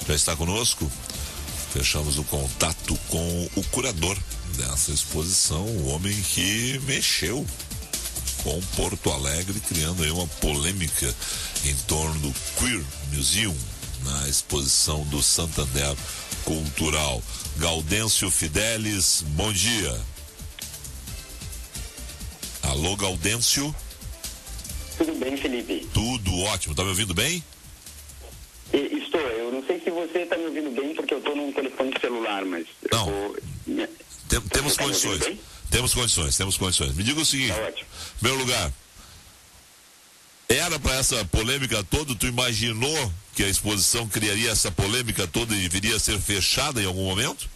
já está conosco. Fechamos o contato com o curador dessa exposição, o homem que mexeu com Porto Alegre, criando aí uma polêmica em torno do Queer Museum, na exposição do Santander Cultural. Gaudêncio Fidelis, bom dia. Alô, Gaudêncio? Tudo bem, Felipe? Tudo ótimo, tá me ouvindo bem? Estou, eu não sei se você está me ouvindo bem, porque eu estou num telefone celular, mas... Não, temos condições. Temos condições. Me diga o seguinte, tá ótimo. Em primeiro lugar, era para essa polêmica toda, tu imaginou que a exposição criaria essa polêmica toda e viria a ser fechada em algum momento?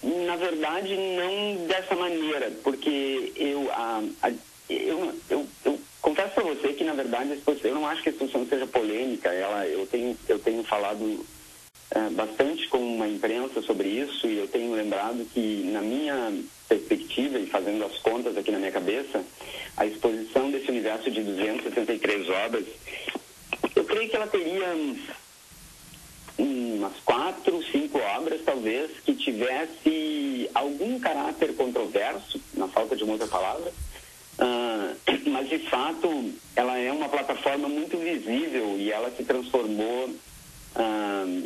Na verdade, não dessa maneira, porque eu confesso para você que, na verdade, a exposição, eu não acho que a exposição seja polêmica. Eu tenho falado bastante com a imprensa sobre isso, e eu tenho lembrado que, na minha perspectiva, e fazendo as contas aqui na minha cabeça, a exposição desse universo de 263 obras, eu creio que ela teria umas 4, 5 obras, talvez, que tivesse algum caráter controverso, na falta de uma outra palavra, mas, de fato, ela é uma plataforma muito visível e ela se transformou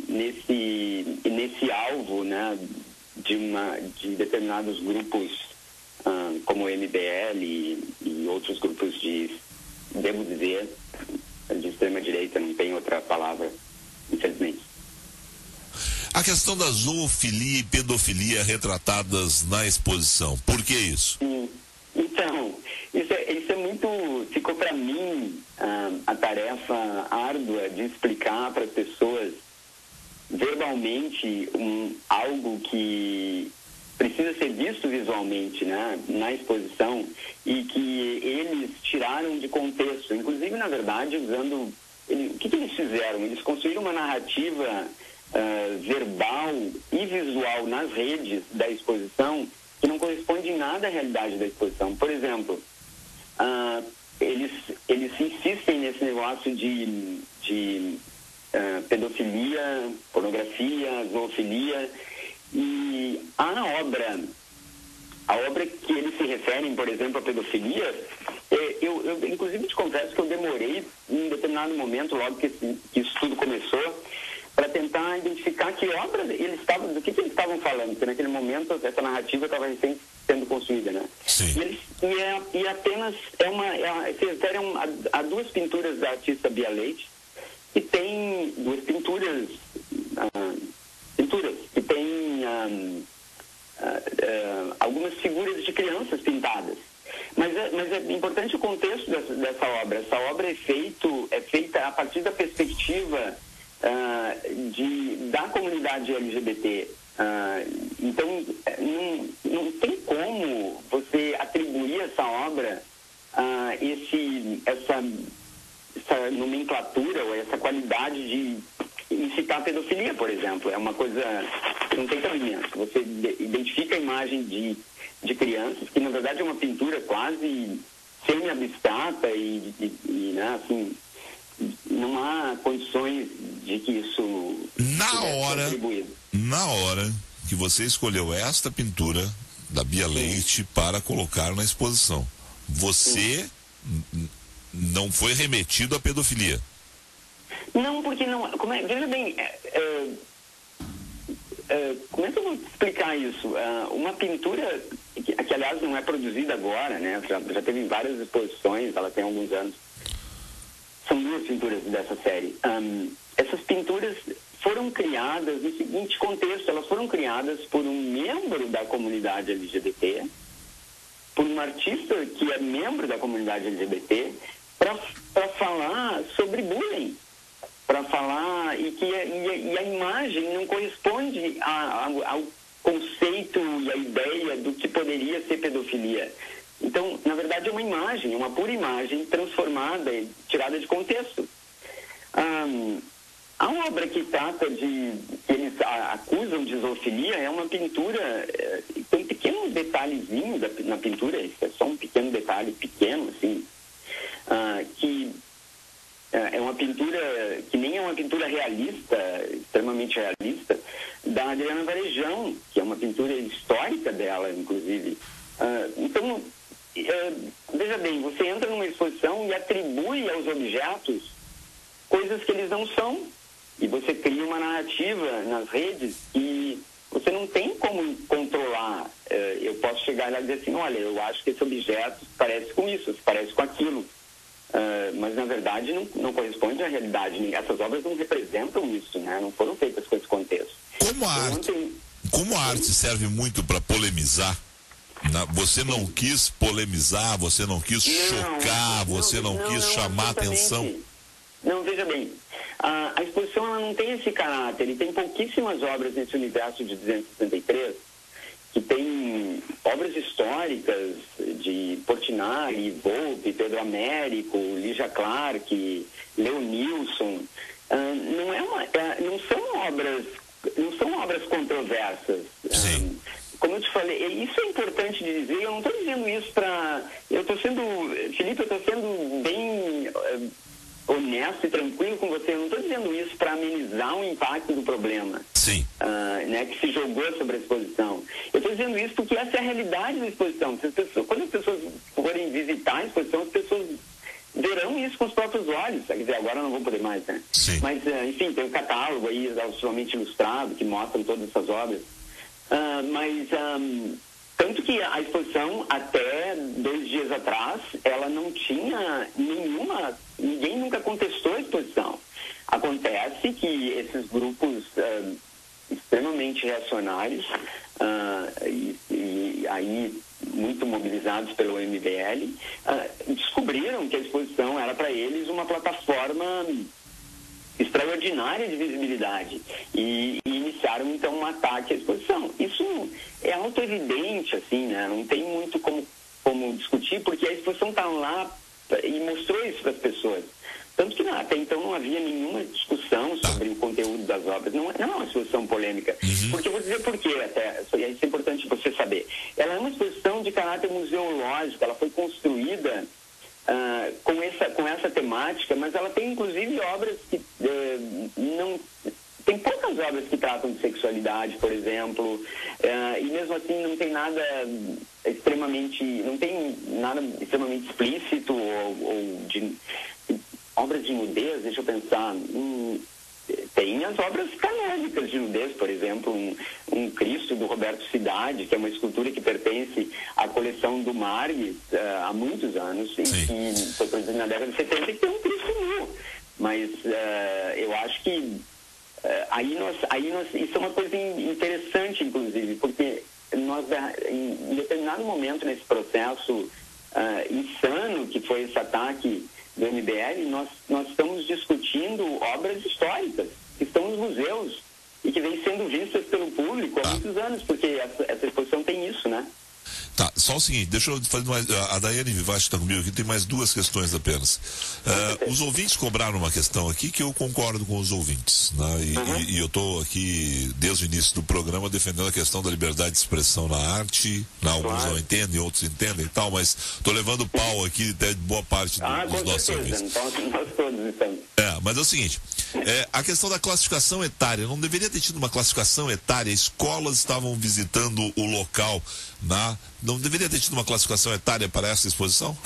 nesse alvo, né, de determinados grupos, como o MBL e outros grupos devo dizer, de extrema-direita, não tem outra palavra, infelizmente. A questão da zoofilia e pedofilia retratadas na exposição, por que isso? Então, isso é muito... Ficou para mim a tarefa árdua de explicar para as pessoas verbalmente algo que precisa ser visto visualmente, né, na exposição, e que eles tiraram de contexto. Inclusive, na verdade, usando... O que eles fizeram? Eles construíram uma narrativa verbal e visual nas redes da exposição que não corresponde em nada à realidade da exposição. Por exemplo, eles insistem nesse negócio de pedofilia, pornografia, zoofilia, e a obra que eles se referem, por exemplo, à pedofilia, eu inclusive te confesso que eu demorei em determinado momento, logo que isso tudo começou, para tentar identificar que obras do que eles estavam falando, porque naquele momento essa narrativa estava recém sendo construída, né? Sim. E apenas se referem a duas pinturas da artista Bia Leite, que tem duas pinturas que tem algumas figuras de crianças pintadas. Mas é importante o contexto dessa obra. Essa obra é feita a partir da perspectiva da comunidade LGBT. Então, não tem como você atribuir essa obra essa nomenclatura ou essa qualidade de incitar a pedofilia, por exemplo. É uma coisa que não tem cabimento. Você identifica a imagem de crianças, que na verdade é uma pintura quase semi-abstrata e né, assim, não há condições de que isso na hora que você escolheu esta pintura da Bia Leite para colocar na exposição, você não foi remetido à pedofilia? Não, porque não... veja bem, como é que eu vou explicar isso? Uma pintura que aliás não é produzida agora, né? Já teve várias exposições, ela tem alguns anos. São duas pinturas dessa série. Essas pinturas foram criadas no seguinte contexto: elas foram criadas por um membro da comunidade LGBT, por um artista que é membro da comunidade LGBT, para falar sobre bullying, para falar e a imagem não corresponde ao conceito e à ideia do que poderia ser pedofilia. Então, na verdade, é uma imagem, uma pura imagem transformada, tirada de contexto. A obra que trata que eles acusam de zoofilia é uma pintura, tem um pequeno detalhezinho na pintura, isso é só um pequeno detalhe, pequeno, assim, que é uma pintura que nem é uma pintura realista, extremamente realista, da Adriana Varejão, que é uma pintura histórica dela, inclusive. Então, veja bem, você entra numa exposição e atribui aos objetos coisas que eles não são. E você cria uma narrativa nas redes que você não tem como controlar. Eu posso chegar lá e dizer assim, olha, eu acho que esse objeto parece com isso, parece com aquilo. Mas, na verdade, não corresponde à realidade. Essas obras não representam isso, né? Não foram feitas com esse contexto. Como a arte serve muito para polemizar, você não quis polemizar, você não quis chocar, você não quis chamar atenção? Não, veja bem, a exposição ela não tem esse caráter. Ele tem pouquíssimas obras nesse universo de 263, que tem obras históricas de Portinari, Volpe, Pedro Américo, Lígia Clark, Leonilson. Não são obras controversas. Sim. Como eu te falei, isso é importante de dizer. Eu não estou dizendo isso Felipe, eu estou sendo bem honesto e tranquilo com você. Eu não estou dizendo isso para amenizar o impacto do problema. Sim. Que se jogou sobre a exposição. Eu estou dizendo isso porque essa é a realidade da exposição. Quando as pessoas forem visitar a exposição, as pessoas verão isso com os próprios olhos. Quer dizer, agora não vou poder mais, né? Sim. Mas, enfim, tem um catálogo aí, absolutamente ilustrado, que mostra todas essas obras. Tanto que a exposição, até 2 dias atrás, ela não tinha ninguém nunca contestou a exposição. Acontece que esses grupos extremamente reacionários e aí muito mobilizados pelo MBL, descobriram que a exposição era para eles uma plataforma extraordinária de visibilidade e iniciaram então um ataque à exposição. Isso é autoevidente, assim, né? Não tem muito como discutir, porque a exposição está lá e mostrou isso para as pessoas. Tanto que até então não havia nenhuma discussão sobre o conteúdo das obras. Não é uma exposição polêmica. Porque eu vou dizer por quê, até, isso é importante você saber. Ela é uma exposição de caráter museológico, ela foi construída com essa temática, mas ela tem inclusive obras que não... Tem poucas obras que tratam de sexualidade, por exemplo, e mesmo assim não tem nada extremamente explícito ou de obras de nudez. Deixa eu pensar. Tem as obras canônicas de nudez, por exemplo, um Cristo do Roberto Cidade, que é uma escultura que pertence à coleção do Margues há muitos anos, e que foi produzida na década de 70, e tem um Cristo nu. Mas eu acho que isso é uma coisa interessante, inclusive, porque nós, em determinado momento nesse processo insano que foi esse ataque do MBL, nós estamos discutindo obras históricas que estão nos museus e que vêm sendo vistas pelo público há muitos anos, porque essa exposição tem isso, né? Tá, só o seguinte, deixa eu fazer mais. A Daiane Vivace está comigo aqui, tem mais 2 questões apenas. Os ouvintes cobraram uma questão aqui que eu concordo com os ouvintes, né? E eu estou aqui, desde o início do programa, defendendo a questão da liberdade de expressão na arte. Alguns não entendem, outros entendem e tal, mas estou levando pau aqui até de boa parte dos nossos ouvintes. Então, nós todos estamos. Mas é o seguinte, a questão da classificação etária, não deveria ter tido uma classificação etária? Escolas estavam visitando o local, né? Não deveria ter tido uma classificação etária para essa exposição?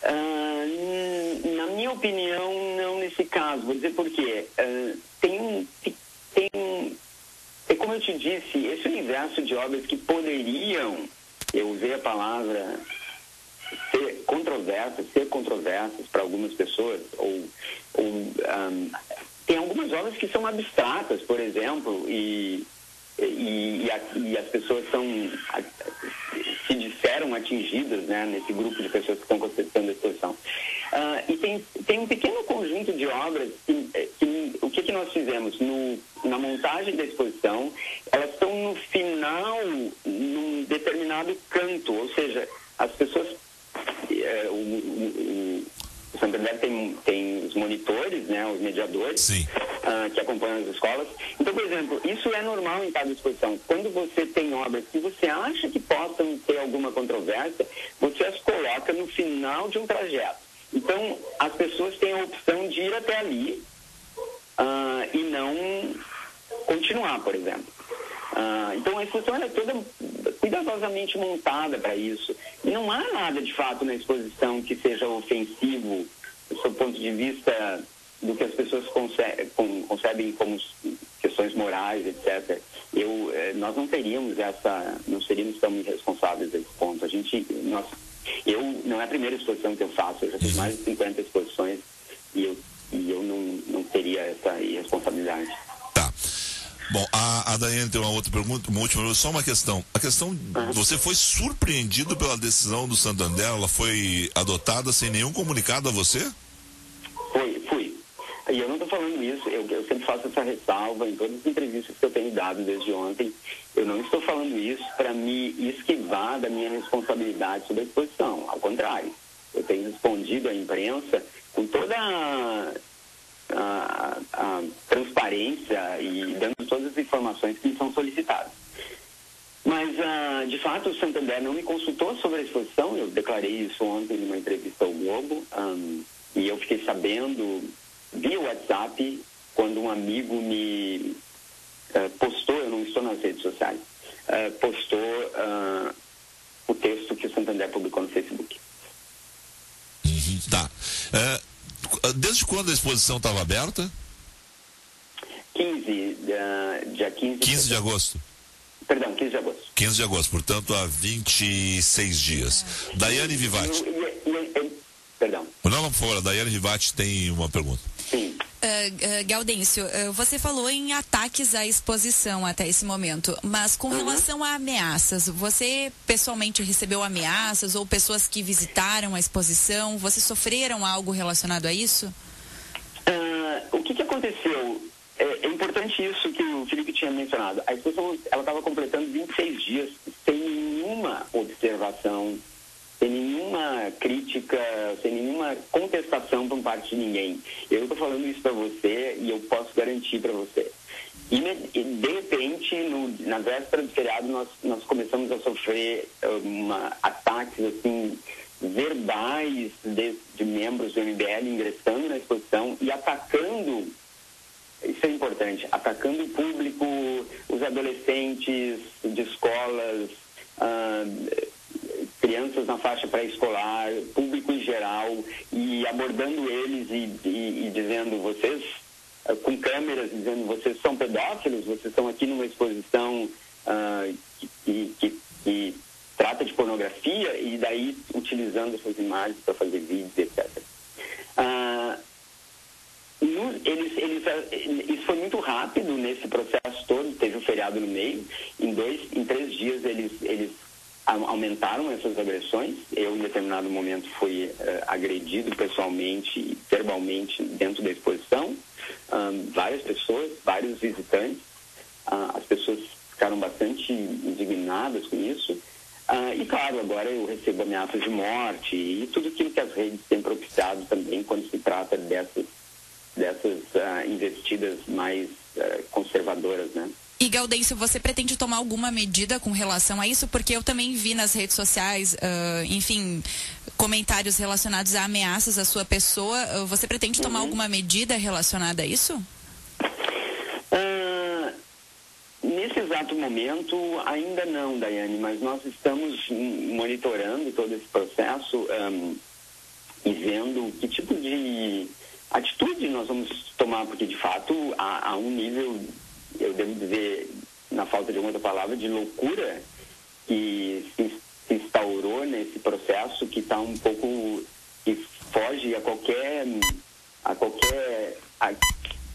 Na minha opinião, não nesse caso. Vou dizer por quê. Como eu te disse, esse universo de obras que poderiam, eu usei a palavra, ser controversas para algumas pessoas, tem algumas obras que são abstratas, por exemplo, e as pessoas se disseram atingidas, né, nesse grupo de pessoas que estão contestando a exposição. E tem um pequeno conjunto de obras que o que nós fizemos na montagem da exposição, elas estão no final, num determinado canto, ou seja, as pessoas... O Santander tem os monitores, né, os mediadores, que acompanham as escolas. Então, por exemplo, isso é normal em cada exposição. Quando você tem obras que você acha que possam ter alguma controvérsia, você as coloca no final de um trajeto. Então, as pessoas têm a opção de ir até ali e não continuar, por exemplo. Então, a exposição é toda cuidadosamente montada para isso. E não há nada, de fato, na exposição que seja ofensivo do seu ponto de vista do que as pessoas concebem como questões morais, etc. Nós não seríamos tão irresponsáveis a esse ponto. Não é a primeira exposição que eu faço, eu já fiz mais de 50 exposições e eu não teria essa irresponsabilidade. Tá. Bom, a Daiane tem uma outra pergunta, uma última, só uma questão. Você foi surpreendido pela decisão do Santander? Ela foi adotada sem nenhum comunicado a você? Fui. E eu não estou falando isso, eu sempre faço essa ressalva em todas as entrevistas que eu tenho dado desde ontem. Eu não estou falando isso para me esquivar da minha responsabilidade sobre a exposição. Ao contrário, eu tenho respondido à imprensa com toda a transparência e dando todas as informações que me são solicitadas. Mas, de fato, o Santander não me consultou sobre a exposição. Eu declarei isso ontem numa entrevista ao Globo. E eu fiquei sabendo via WhatsApp quando um amigo me postou, eu não estou nas redes sociais, postou o texto que o Santander publicou no Facebook. Tá. Desde quando a exposição estava aberta? Dia 15 de agosto. Perdão, 15 de agosto. 15 de agosto, portanto, há 26 dias. Daiane Vivati. Perdão. Não, por favor, a Daiane Vivati tem uma pergunta. Sim. Gaudêncio, você falou em ataques à exposição até esse momento, mas com relação a ameaças, você pessoalmente recebeu ameaças ou pessoas que visitaram a exposição, vocês sofreram algo relacionado a isso? O que aconteceu? É importante isso que o Felipe tinha mencionado. A exposição estava completando 26 dias sem nenhuma observação, sem nenhuma crítica, sem nenhuma contestação por parte de ninguém. Eu estou falando isso para você e eu posso garantir para você. E de repente, na véspera do feriado, nós começamos a sofrer ataques assim, verbais de membros do MBL ingressando na exposição e atacando, isso é importante, atacando o público, os adolescentes de escolas, crianças na faixa pré-escolar, público em geral, e abordando eles e dizendo, vocês, com câmeras, dizendo, vocês são pedófilos, vocês estão aqui numa exposição que trata de pornografia, e daí utilizando essas imagens para fazer vídeos, etc. Isso foi muito rápido nesse processo todo, teve um feriado no meio, em 3 dias eles aumentaram essas agressões. Eu, em determinado momento, fui agredido pessoalmente e verbalmente dentro da exposição. Várias pessoas, vários visitantes. As pessoas ficaram bastante indignadas com isso. E, claro, agora eu recebo ameaças de morte e tudo aquilo que as redes têm propiciado também quando se trata dessas investidas mais conservadoras, né? E, Gaudêncio, você pretende tomar alguma medida com relação a isso? Porque eu também vi nas redes sociais, enfim, comentários relacionados a ameaças à sua pessoa. Você pretende tomar alguma medida relacionada a isso? Nesse exato momento, ainda não, Daiane, mas nós estamos monitorando todo esse processo e vendo que tipo de atitude nós vamos tomar, porque, de fato, há um nível, eu devo dizer, na falta de outra palavra, de loucura que se instaurou nesse processo, que está um pouco, que foge a qualquer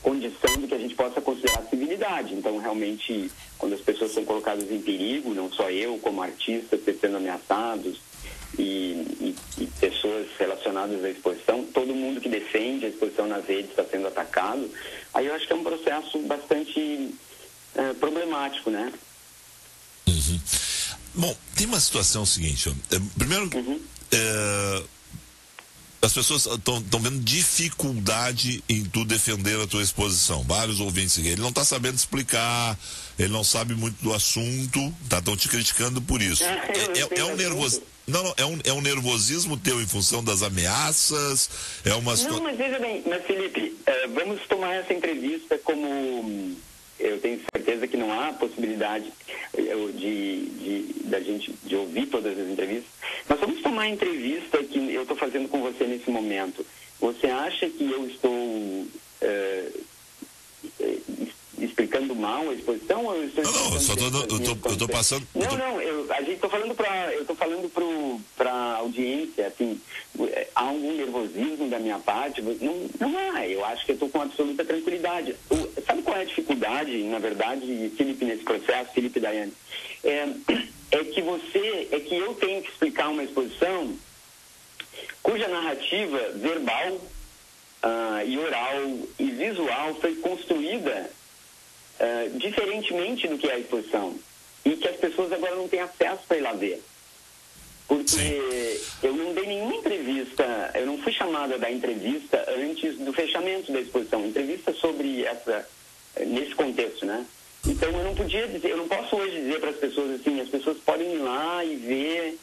condição do que a gente possa considerar civilidade. Então, realmente, quando as pessoas são colocadas em perigo, não só eu, como artistas, sendo ameaçados, e pessoas relacionadas à exposição, todo mundo que defende a exposição nas redes está sendo atacado. Aí eu acho que é um processo bastante problemático, né? Bom, tem uma situação seguinte, primeiro, as pessoas estão vendo dificuldade em tu defender a tua exposição. Vários ouvintes, ele não está sabendo explicar, ele não sabe muito do assunto, estão te criticando por isso. Não, é um nervosismo teu em função das ameaças, é uma... Não, mas veja bem, mas Felipe, vamos tomar essa entrevista como... Eu tenho certeza que não há possibilidade da gente de ouvir todas as entrevistas, mas vamos tomar a entrevista que eu estou fazendo com você nesse momento. Você acha que eu estou explicando mal a exposição ou eu estou... Não, eu estou passando... Eu estou falando para a audiência, assim, há algum nervosismo da minha parte? Não há, eu acho que eu estou com absoluta tranquilidade. Sabe qual é a dificuldade, na verdade, Felipe, nesse processo, Felipe e Daiane? É que eu tenho que explicar uma exposição cuja narrativa verbal e oral e visual foi construída diferentemente do que é a exposição, e que as pessoas agora não têm acesso para ir lá ver. Porque eu não dei nenhuma entrevista, eu não fui chamada da entrevista antes do fechamento da exposição, entrevista sobre nesse contexto, né? Então eu não podia dizer, eu não posso hoje dizer para as pessoas assim, as pessoas podem ir lá e ver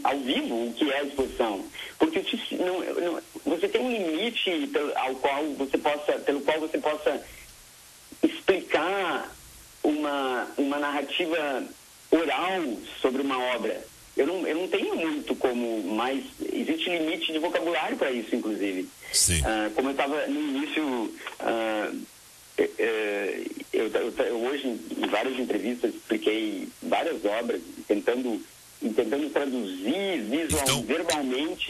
ao vivo o que é a exposição, porque você tem um limite pelo qual você possa explicar uma narrativa oral sobre uma obra. Eu não tenho muito como, mas existe limite de vocabulário para isso, inclusive. Sim. Como eu estava no início, eu hoje em várias entrevistas expliquei várias obras, tentando traduzir verbalmente.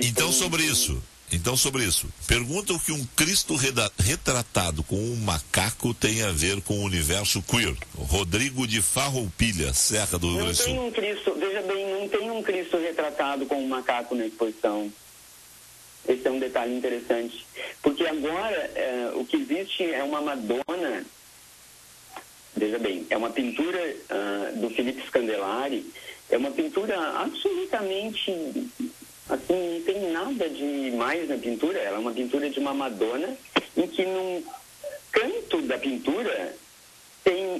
Então sobre isso, pergunta o que um Cristo retratado com um macaco tem a ver com o universo queer. Rodrigo de Farroupilha, Serra do Rio Grande do Sul. Veja bem, não tem um Cristo retratado com um macaco na exposição. Esse é um detalhe interessante. Porque agora o que existe é uma Madonna. Veja bem, é uma pintura do Felipe Scandelari. É uma pintura absolutamente, assim, não tem nada de mais na pintura. Ela é uma pintura de uma Madonna em que num canto da pintura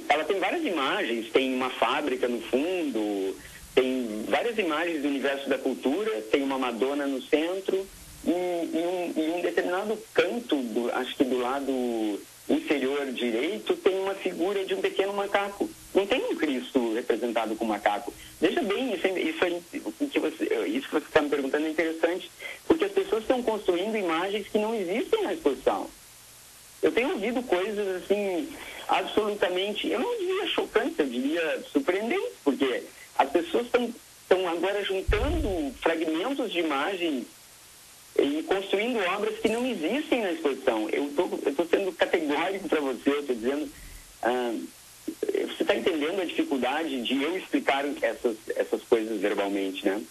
ela tem várias imagens, tem uma fábrica no fundo, tem várias imagens do universo da cultura, tem uma Madonna no centro e um determinado canto, acho que do lado inferior direito, tem uma figura de um pequeno macaco. Não tem um Cristo representado com macaco. Veja bem, isso que você está me perguntando é interessante, porque as pessoas estão construindo imagens que não existem na exposição. Eu tenho ouvido coisas assim, absolutamente, eu não diria chocantes, eu diria surpreendentes, porque as pessoas estão agora juntando fragmentos de imagens e construindo obras que não existem na exposição. Eu estou sendo categórico para você, eu estou dizendo... você está entendendo a dificuldade de eu explicar essas coisas verbalmente, né?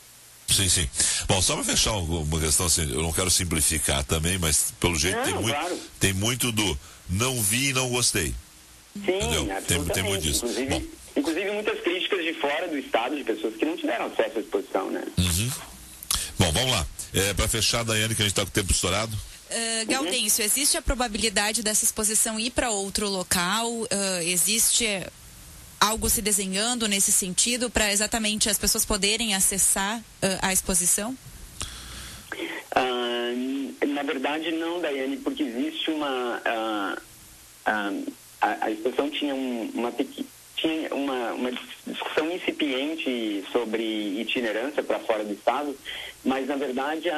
Sim. Bom, só para fechar uma questão assim, eu não quero simplificar também, mas pelo jeito tem muito do não vi e não gostei. Sim, absolutamente. Tem muito disso. Inclusive muitas críticas de fora do estado, de pessoas que não tiveram acesso à exposição, né? Uhum. Bom, vamos lá. Para fechar, Daiane, que a gente está com o tempo estourado. Gaudêncio, existe a probabilidade dessa exposição ir para outro local? Existe algo se desenhando nesse sentido para exatamente as pessoas poderem acessar a exposição? Na verdade não, Daiane, porque existe a exposição tinha uma discussão incipiente sobre itinerância para fora do estado, mas na verdade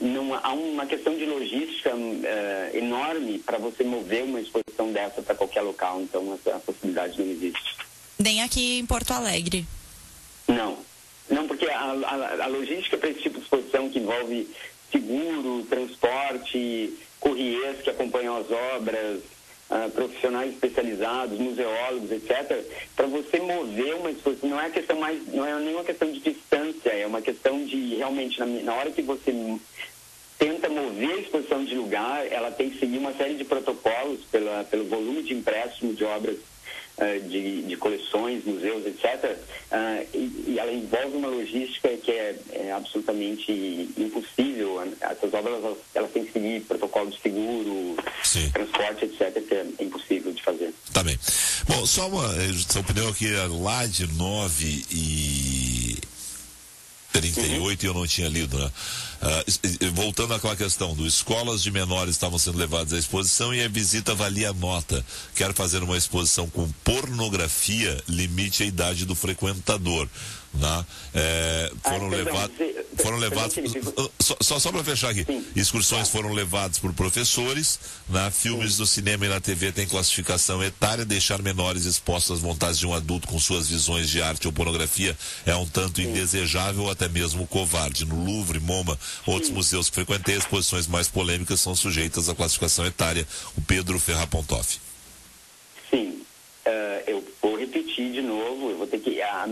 não há uma questão de logística enorme para você mover uma exposição dessa para qualquer local, então essa possibilidade não existe. Nem aqui em Porto Alegre? Não, porque a logística para esse tipo de exposição que envolve seguro, transporte, courriers que acompanham as obras, profissionais especializados, museólogos, etc., para você mover uma exposição, não é nenhuma questão de distância, é uma questão de realmente, na hora que você tenta mover a exposição de lugar, ela tem que seguir uma série de protocolos pelo volume de empréstimo de obras de coleções, museus, etc., e ela envolve uma logística que é absolutamente impossível. Essas obras elas têm que seguir protocolo de seguro, transporte, etc., que é impossível de fazer. Tá bem. Bom, só uma opinião aqui, lá de 9h38 e eu não tinha lido, né? Voltando àquela questão do escolas de menores estavam sendo levadas à exposição e a visita valia nota. Quero fazer uma exposição com pornografia, limite a idade do frequentador. Né? Foram levados só para fechar aqui. Sim. Excursões foram levadas por professores, né? Filmes do cinema e na TV têm classificação etária. Deixar menores expostos às vontades de um adulto com suas visões de arte ou pornografia é um tanto indesejável ou até mesmo covarde. No Louvre, MoMA, outros museus que frequentei, exposições mais polêmicas são sujeitas à classificação etária. O Pedro Ferrapontoff. Sim. Eu vou repetir de novo, eu vou ter que... As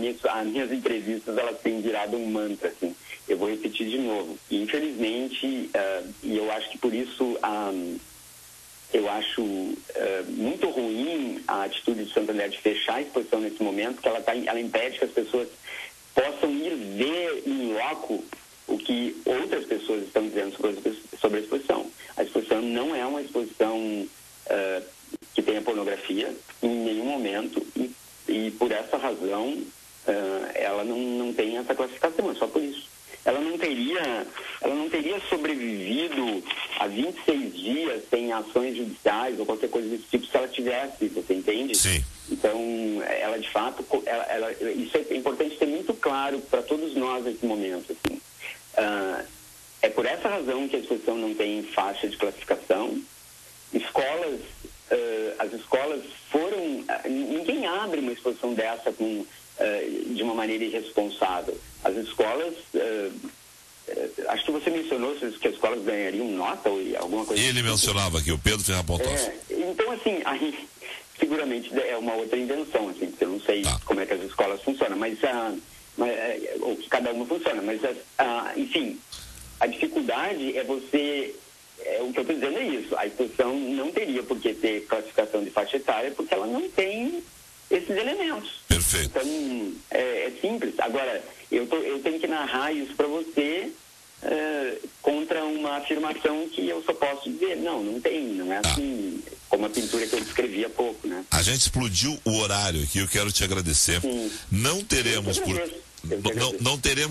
minhas entrevistas, elas têm virado um mantra, assim. Eu vou repetir de novo. E, infelizmente, e eu acho que por isso, eu acho muito ruim a atitude do Santander de fechar a exposição nesse momento, porque ela impede que as pessoas possam ir ver em loco o que outras pessoas estão dizendo sobre a exposição. A exposição não é uma exposição que tenha pornografia em nenhum momento e por essa razão ela não tem essa classificação, é só por isso. Ela não teria sobrevivido a 26 dias sem ações judiciais ou qualquer coisa desse tipo se ela tivesse, você entende? Sim. Então, ela de fato, isso é importante ter muito claro para todos nós nesse momento, assim. É por essa razão que a exposição não tem faixa de classificação. As escolas foram... Ninguém abre uma exposição dessa de uma maneira irresponsável. As escolas... acho que você mencionou que as escolas ganhariam nota ou alguma coisa... Ele mencionava aqui, o Pedro Ferrapontoff. Então, assim, aí seguramente é uma outra invenção, assim, porque eu não sei como é que as escolas funcionam, ou que cada uma funciona, mas, enfim, a dificuldade é você... o que eu estou dizendo é isso. A exposição não teria por que ter classificação de faixa etária porque ela não tem esses elementos. Perfeito. Então, é simples. Agora, eu tenho que narrar isso para você contra uma afirmação que eu só posso dizer. Não é assim como a pintura que eu descrevi há pouco, né? A gente explodiu o horário aqui, eu quero te agradecer. Sim. Não teremos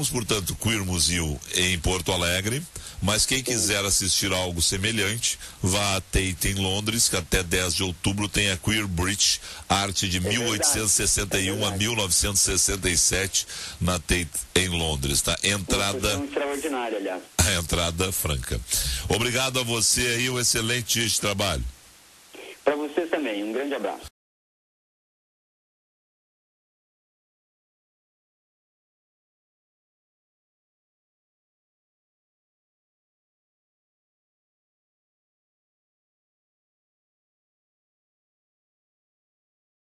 portanto, Queer Museu em Porto Alegre, mas quem quiser assistir a algo semelhante, vá a Tate em Londres, que até 10 de outubro tem a Queer British, arte de 1861 a 1967, na Tate em Londres, tá? Entrada... extraordinária, aliás. A entrada franca. Obrigado a você aí, um excelente dia de trabalho. Para você também, um grande abraço.